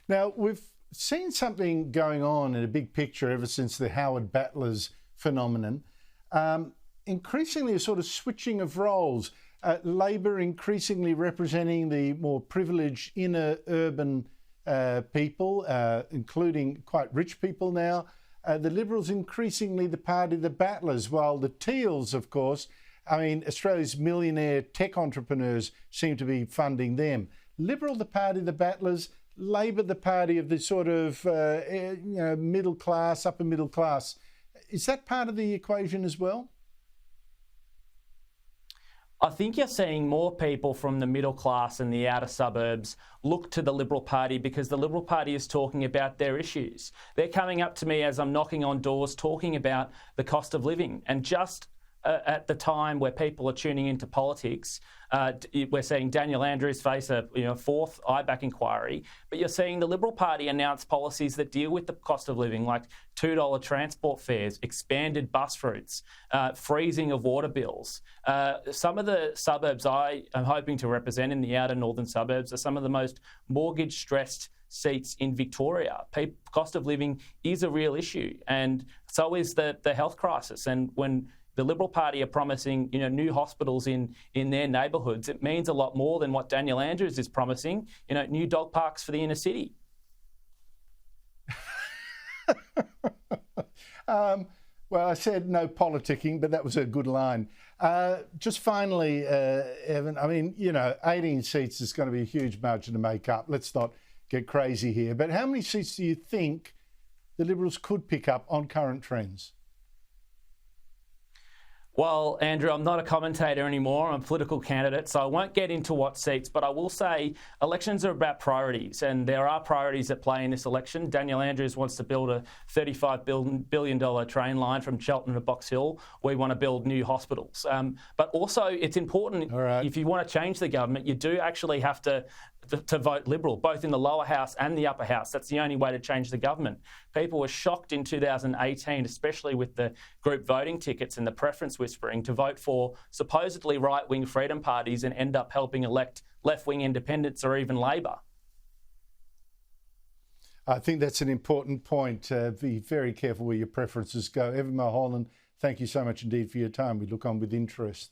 Now, we've seen something going on in a big picture ever since the Howard Battlers phenomenon. Increasingly a sort of switching of roles. Labor increasingly representing the more privileged inner urban people, including quite rich people now. The Liberals increasingly the party of the battlers, while the Teals, of course, I mean, Australia's millionaire tech entrepreneurs seem to be funding them. Liberal the party of the battlers, Labor the party of the sort of middle class, upper middle class. Is that part of the equation as well? I think you're seeing more people from the middle class and the outer suburbs look to the Liberal Party because the Liberal Party is talking about their issues. They're coming up to me as I'm knocking on doors talking about the cost of living. And just at the time where people are tuning into politics, we're seeing Daniel Andrews face a fourth IBAC inquiry, but you're seeing the Liberal Party announce policies that deal with the cost of living, like $2 transport fares, expanded bus routes, freezing of water bills. Some of the suburbs I am hoping to represent in the outer northern suburbs are some of the most mortgage-stressed seats in Victoria. Cost of living is a real issue, and so is the health crisis. And when the Liberal Party are promising, new hospitals in their neighbourhoods, it means a lot more than what Daniel Andrews is promising, new dog parks for the inner city. Well, I said no politicking, but that was a good line. Just finally, Evan, I mean, 18 seats is going to be a huge margin to make up. Let's not get crazy here. But how many seats do you think the Liberals could pick up on current trends? Well, Andrew, I'm not a commentator anymore. I'm a political candidate, so I won't get into what seats, but I will say elections are about priorities, and there are priorities at play in this election. Daniel Andrews wants to build a $35 billion train line from Cheltenham to Box Hill. We want to build new hospitals. But also, it's important, if you want to change the government, you do actually have to vote Liberal, both in the lower house and the upper house. That's the only way to change the government. People were shocked in 2018, especially with the group voting tickets and the preference whispering, to vote for supposedly right-wing freedom parties and end up helping elect left-wing independents or even Labor. I think that's an important point. Be very careful where your preferences go. Evan Mulholland, thank you so much indeed for your time. We look on with interest.